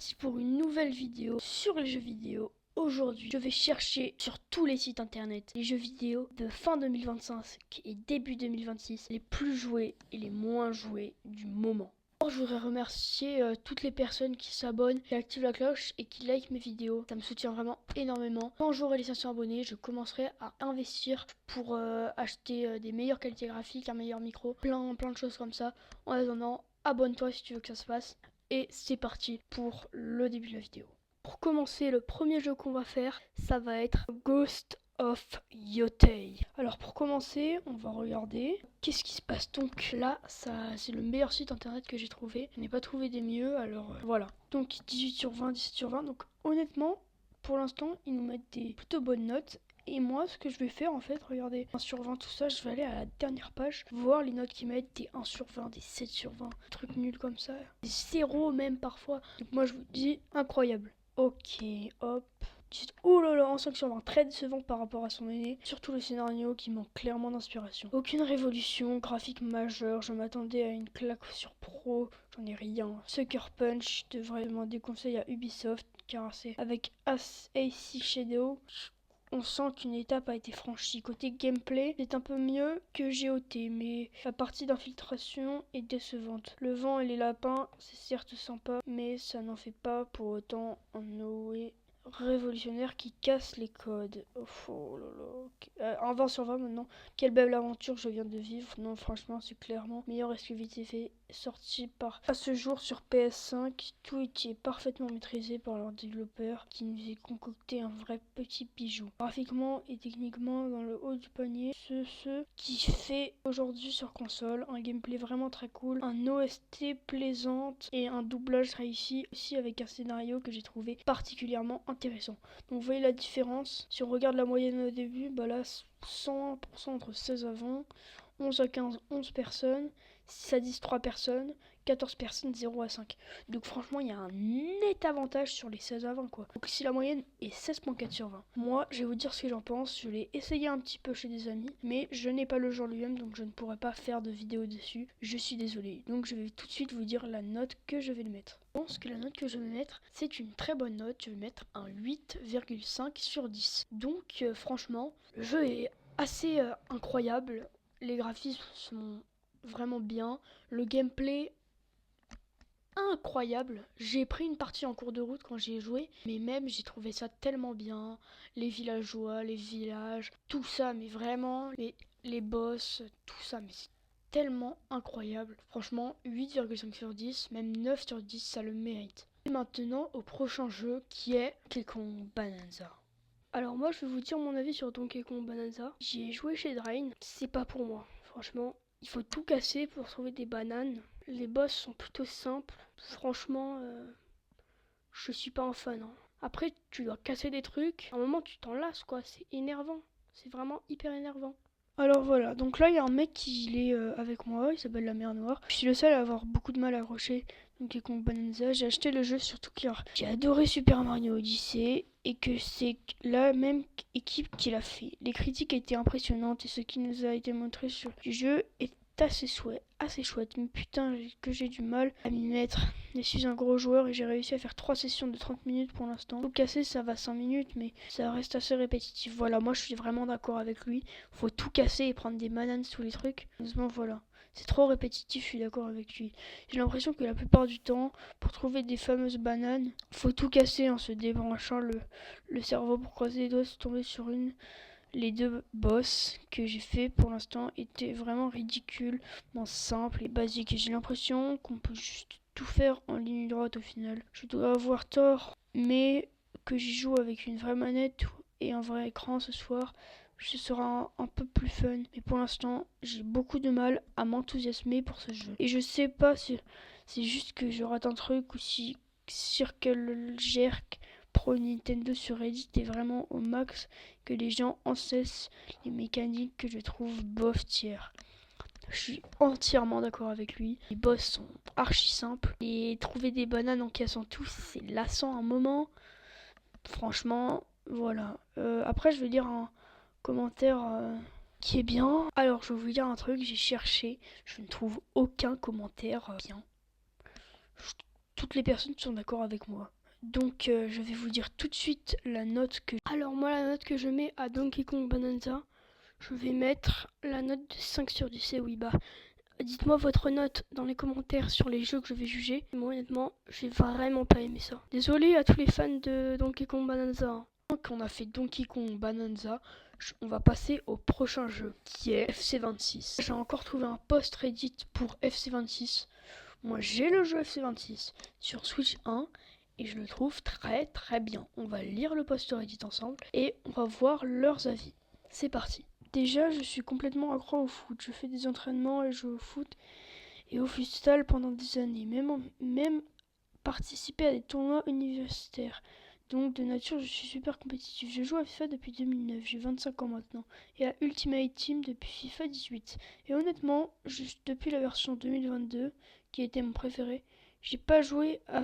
parti pour une nouvelle vidéo sur les jeux vidéo. Aujourd'hui, je vais chercher sur tous les sites internet les jeux vidéo de fin 2025 et début 2026, les plus joués et les moins joués du moment. Alors, je voudrais remercier toutes les personnes qui s'abonnent, qui activent la cloche et qui like mes vidéos. Ça me soutient vraiment énormément. Quand j'aurai les 500 abonnés, je commencerai à investir pour acheter des meilleures qualités graphiques, un meilleur micro, plein de choses comme ça. En attendant, abonne-toi si tu veux que ça se passe. Et c'est parti pour le début de la vidéo. Pour commencer, le premier jeu qu'on va faire, ça va être Ghost of Yotei. Alors pour commencer, on va regarder qu'est-ce qui se passe. Donc là, ça c'est le meilleur site internet que j'ai trouvé. Je n'ai pas trouvé des mieux, alors voilà. Donc 18 sur 20, 17 sur 20. Donc honnêtement, pour l'instant, ils nous mettent des plutôt bonnes notes. Et moi, ce que je vais faire en fait, regardez, 1 sur 20, tout ça, je vais aller à la dernière page, voir les notes qu'ils mettent, des 1 sur 20, des 7 sur 20, des trucs nuls comme ça, des 0 même parfois. Donc moi, je vous dis, incroyable. Ok, hop. Oh là là, en 5 sur 20, très décevant par rapport à son aîné, surtout le scénario qui manque clairement d'inspiration. Aucune révolution graphique majeure, je m'attendais à une claque sur pro, j'en ai rien. Sucker Punch devrait demander conseil à Ubisoft, car c'est avec AC Shadow, on sent qu'une étape a été franchie. Côté gameplay, c'est un peu mieux que GOT, mais la partie d'infiltration est décevante. Le vent et les lapins, c'est certes sympa, mais ça n'en fait pas pour autant un OE révolutionnaire qui casse les codes. Oh là là. Un 20 sur 20 maintenant. Quelle belle aventure je viens de vivre. Non, franchement, c'est clairement meilleur exclusivité sorti par à ce jour sur PS5. Tout était parfaitement maîtrisé par leur développeur qui nous a concocté un vrai petit bijou. Graphiquement et techniquement dans le haut du panier, ce qui fait aujourd'hui sur console. Un gameplay vraiment très cool, un OST plaisante et un doublage réussi aussi avec un scénario que j'ai trouvé particulièrement intéressant. Donc vous voyez la différence. Si on regarde la moyenne au début, bah là 100% entre 16 à 20, 11 à 15, 11 personnes, 6 à 10, 3 personnes, 14 personnes, 0 à 5. Donc franchement, il y a un net avantage sur les 16 à 20 quoi. Donc ici la moyenne est 16.4 sur 20. Moi, je vais vous dire ce que j'en pense. Je l'ai essayé un petit peu chez des amis, mais je n'ai pas le jeu lui-même, donc je ne pourrai pas faire de vidéo dessus. Je suis désolé. Donc je vais tout de suite vous dire la note que je vais le mettre. Je pense que la note que je vais mettre, c'est une très bonne note. Je vais mettre un 8,5 sur 10. Donc franchement, le jeu est assez incroyable. Les graphismes sont vraiment bien. Le gameplay incroyable. J'ai pris une partie en cours de route quand j'y ai joué, mais même j'ai trouvé ça tellement bien. Les villageois, les villages, tout ça, mais vraiment, les boss, tout ça, mais c'est tellement incroyable. Franchement, 8,5 sur 10, même 9 sur 10, ça le mérite. Et maintenant, au prochain jeu qui est Donkey Kong Bonanza. Alors moi, je vais vous dire mon avis sur Donkey Kong Bonanza. J'y ai joué chez Drain, c'est pas pour moi. Franchement, il faut tout casser pour trouver des bananes. Les boss sont plutôt simples. Franchement, je suis pas un fan. Hein. Après, tu dois casser des trucs. À un moment, tu t'en lasses, quoi. C'est énervant. C'est vraiment hyper énervant. Alors voilà, donc là, il y a un mec qui est avec moi. Il s'appelle la mer Noire. Je suis le seul à avoir beaucoup de mal à accrocher Donkey Kong Bonanza. J'ai acheté le jeu surtout car j'ai adoré Super Mario Odyssey et que c'est la même équipe qui l'a fait. Les critiques étaient impressionnantes et ce qui nous a été montré sur le jeu est assez chouette, mais putain que j'ai du mal à m'y mettre. Je suis un gros joueur et j'ai réussi à faire 3 sessions de 30 minutes pour l'instant. Tout casser ça va 5 minutes mais ça reste assez répétitif. Voilà, moi je suis vraiment d'accord avec lui. Faut tout casser et prendre des bananes sous les trucs. Honnêtement voilà. C'est trop répétitif, je suis d'accord avec lui. J'ai l'impression que la plupart du temps, pour trouver des fameuses bananes, faut tout casser en se débranchant le cerveau pour croiser les doigts, se tomber sur une. Les deux boss que j'ai fait pour l'instant étaient vraiment ridicules, simples et basiques. Et j'ai l'impression qu'on peut juste tout faire en ligne droite au final. Je dois avoir tort, mais que j'y joue avec une vraie manette et un vrai écran ce soir, ce sera un peu plus fun. Mais pour l'instant, j'ai beaucoup de mal à m'enthousiasmer pour ce jeu. Et je sais pas si c'est juste que je rate un truc ou si Circle Jerk Pro Nintendo sur Reddit est vraiment au max, que les gens encensent les mécaniques que je trouve bof tiers. Je suis entièrement d'accord avec lui. Les boss sont archi simples et trouver des bananes en cassant tout, c'est lassant un moment. Franchement, voilà. Après, je vais lire un commentaire qui est bien. Alors, je vais vous dire un truc, j'ai cherché, je ne trouve aucun commentaire bien. toutes les personnes sont d'accord avec moi. Donc je vais vous dire tout de suite la note que... Alors moi la note que je mets à Donkey Kong Bonanza, je vais mettre la note de 5 sur 10. Et oui, bah, dites-moi votre note dans les commentaires sur les jeux que je vais juger. Moi honnêtement, j'ai vraiment pas aimé ça. Désolé à tous les fans de Donkey Kong Bonanza. Donc on a fait Donkey Kong Bonanza, on va passer au prochain jeu qui est FC26. J'ai encore trouvé un post Reddit pour FC26. Moi j'ai le jeu FC26 sur Switch 1 et je le trouve très très bien. On va lire le post Reddit ensemble et on va voir leurs avis. C'est parti. Déjà je suis complètement accro au foot. Je fais des entraînements et je joue au foot et au futsal pendant des années. Même participer à des tournois universitaires. Donc de nature je suis super compétitif. Je joue à FIFA depuis 2009, j'ai 25 ans maintenant. Et à Ultimate Team depuis FIFA 18. Et honnêtement, depuis la version 2022, qui était mon préféré, j'ai pas joué à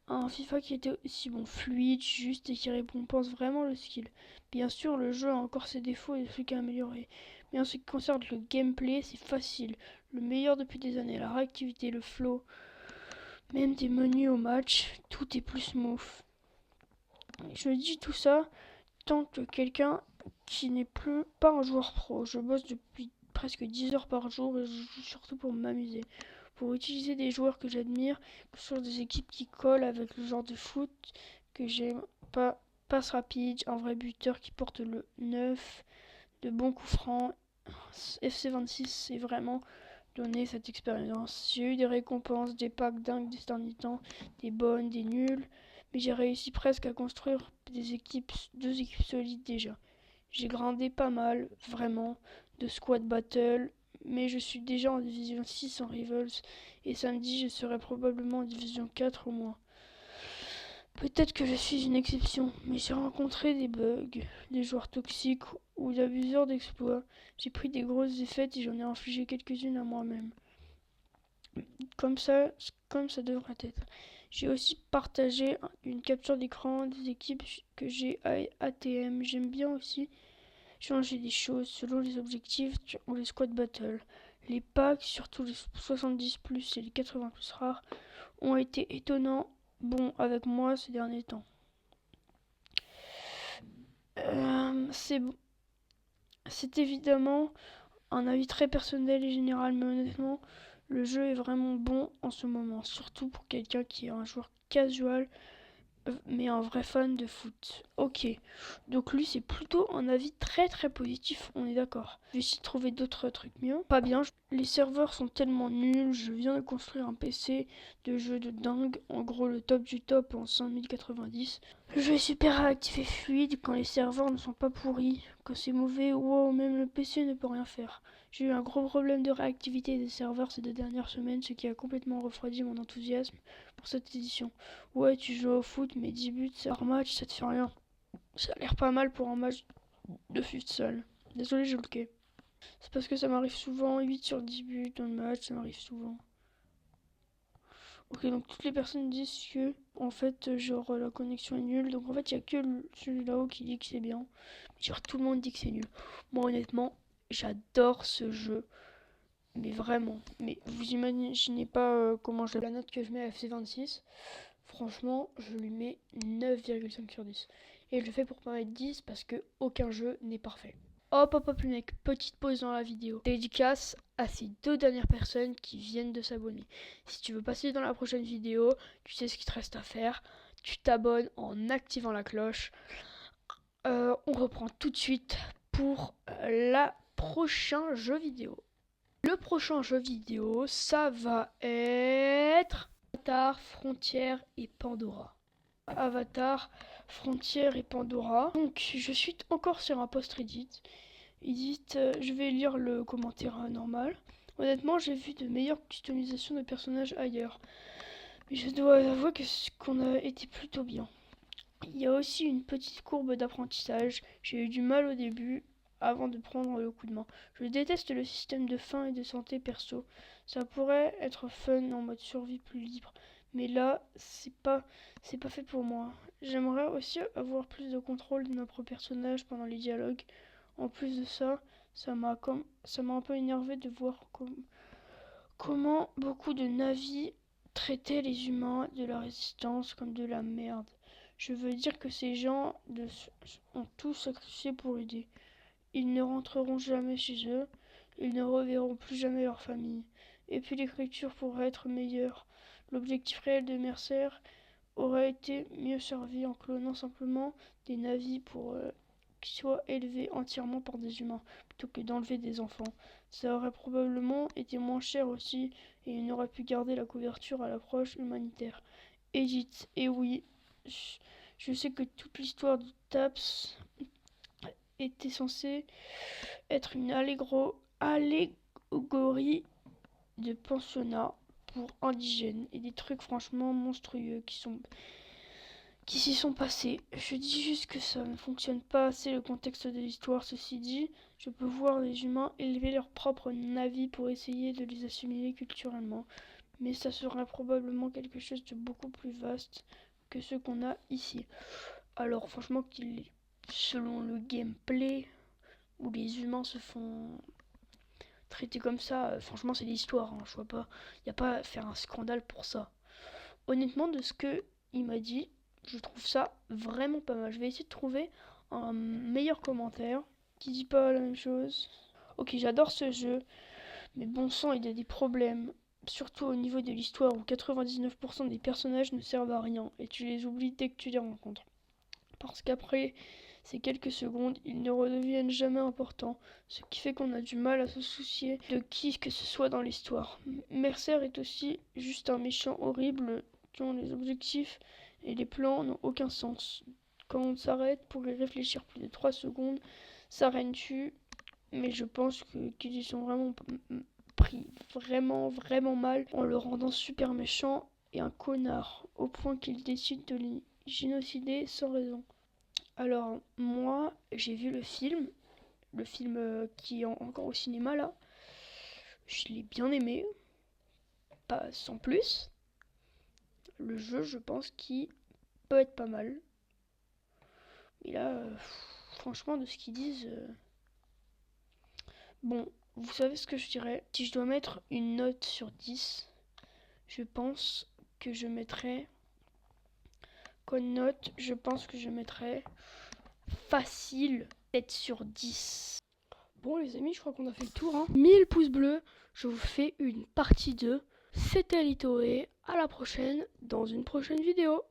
un FIFA qui était aussi bon, fluide, juste et qui récompense vraiment le skill. Bien sûr, le jeu a encore ses défauts et des trucs à améliorer. Mais en ce qui concerne le gameplay, c'est facile. Le meilleur depuis des années. La réactivité, le flow, même des menus au match, tout est plus smooth. Je dis tout ça tant que quelqu'un qui n'est plus pas un joueur pro. Je bosse depuis presque 10 heures par jour et je joue surtout pour m'amuser. Pour utiliser des joueurs que j'admire, que ce soit des équipes qui collent avec le genre de foot que j'aime, pas passe rapide, un vrai buteur qui porte le 9, de bons coups francs. FC26 c'est vraiment donné cette expérience. J'ai eu des récompenses, des packs dingues des derniers temps, des bonnes, des nuls, mais j'ai réussi presque à construire deux équipes solides déjà. J'ai grindé pas mal, vraiment, de squad battle, mais je suis déjà en division 6 en Rivals, et samedi je serai probablement en division 4 au moins. Peut-être que je suis une exception, mais j'ai rencontré des bugs, des joueurs toxiques ou d'abuseurs d'exploits. J'ai pris des grosses défaites et j'en ai infligé quelques-unes à moi-même. Comme ça devrait être. J'ai aussi partagé une capture d'écran des équipes que j'ai à ATM. J'aime bien aussi changer des choses selon les objectifs ou les squad battle. Les packs, surtout les 70 plus et les 80 plus rares, ont été étonnants bons avec moi ces derniers temps. C'est évidemment un avis très personnel et général, mais honnêtement, le jeu est vraiment bon en ce moment, surtout pour quelqu'un qui est un joueur casual, mais un vrai fan de foot. Ok, donc lui c'est plutôt un avis très très positif, on est d'accord. Je vais essayer de trouver d'autres trucs mieux. Pas bien, les serveurs sont tellement nuls, je viens de construire un PC de jeu de dingue, en gros le top du top en 5090. Le jeu est super réactif et fluide quand les serveurs ne sont pas pourris. Quand c'est mauvais, wow, même le PC ne peut rien faire. J'ai eu un gros problème de réactivité des serveurs ces 2 dernières semaines, ce qui a complètement refroidi mon enthousiasme pour cette édition. Ouais, tu joues au foot, mais 10 buts par match, ça te fait rien. Ça a l'air pas mal pour un match de futsal. Désolé, j'ai bloqué. C'est parce que ça m'arrive souvent, 8 sur 10 buts dans le match, ça m'arrive souvent. Ok, donc toutes les personnes disent que, en fait, genre, la connexion est nulle. Donc en fait, il n'y a que celui là-haut qui dit que c'est bien. Genre, tout le monde dit que c'est nul. Moi, honnêtement, j'adore ce jeu. Mais vraiment. Mais vous imaginez pas comment la note que je mets à FC26. Franchement, je lui mets 9,5 sur 10. Et je le fais pour pas mettre 10 parce que aucun jeu n'est parfait. Hop, hop, hop, les mecs, petite pause dans la vidéo. Dédicace à ces 2 dernières personnes qui viennent de s'abonner. Si tu veux passer dans la prochaine vidéo, tu sais ce qu'il te reste à faire. Tu t'abonnes en activant la cloche. On reprend tout de suite pour la prochain jeu vidéo. Le prochain jeu vidéo, ça va être Avatar, Frontières et Pandora. Avatar, Frontières et Pandora. Donc, je suis encore sur un post Reddit. Ils disent, je vais lire le commentaire normal. Honnêtement, j'ai vu de meilleures customisations de personnages ailleurs. Mais je dois avouer qu'on a été plutôt bien. Il y a aussi une petite courbe d'apprentissage. J'ai eu du mal au début avant de prendre le coup de main. Je déteste le système de faim et de santé perso. Ça pourrait être fun en mode survie plus libre. Mais là, c'est pas fait pour moi. J'aimerais aussi avoir plus de contrôle de notre personnage pendant les dialogues. En plus de ça, ça m'a un peu énervé de voir comment beaucoup de navis traiter les humains de la résistance comme de la merde. Je veux dire que ces gens ont tout sacrifié pour aider. Ils ne rentreront jamais chez eux, ils ne reverront plus jamais leur famille. Et puis l'écriture pourrait être meilleure. L'objectif réel de Mercer aurait été mieux servi en clonant simplement des navis pour qu'ils soient élevés entièrement par des humains, plutôt que d'enlever des enfants. Ça aurait probablement été moins cher aussi, et il aurait pu garder la couverture à l'approche humanitaire. Edith, et oui, je sais que toute l'histoire de TAPS était censée être une allégorie de pensionnat pour indigènes et des trucs franchement monstrueux qui s'y sont passés. Je dis juste que ça ne fonctionne pas assez le contexte de l'histoire. Ceci dit, je peux voir les humains élever leurs propres navis pour essayer de les assimiler culturellement, mais ça serait probablement quelque chose de beaucoup plus vaste que ce qu'on a ici. Alors franchement, selon le gameplay où les humains se font traiter comme ça, franchement c'est l'histoire, hein, je vois pas, y a pas à faire un scandale pour ça. Honnêtement, de ce que il m'a dit, je trouve ça vraiment pas mal. Je vais essayer de trouver un meilleur commentaire qui dit pas la même chose. Ok, j'adore ce jeu, mais bon sang, il y a des problèmes. Surtout au niveau de l'histoire où 99% des personnages ne servent à rien et tu les oublies dès que tu les rencontres. Parce qu'après ces quelques secondes, ils ne redeviennent jamais importants, ce qui fait qu'on a du mal à se soucier de qui que ce soit dans l'histoire. Mercer est aussi juste un méchant horrible dont les objectifs et les plans n'ont aucun sens. Quand on s'arrête pour y réfléchir plus de 3 secondes, ça règne dessus, mais je pense qu'ils y sont vraiment pris vraiment mal en le rendant super méchant et un connard, au point qu'il décide de les génocider sans raison. Alors moi j'ai vu le film qui est encore au cinéma là, je l'ai bien aimé, pas sans plus. Le jeu je pense qu'il peut être pas mal. Mais là, franchement de ce qu'ils disent, bon, vous savez ce que je dirais. Si je dois mettre une note sur 10, je pense que je mettrais... Comme note, je pense que je mettrais facile 7 sur 10. Bon les amis, je crois qu'on a fait le tour. 1000 pouces bleus, je vous fais une partie 2. C'était Litoé, à la prochaine dans une prochaine vidéo.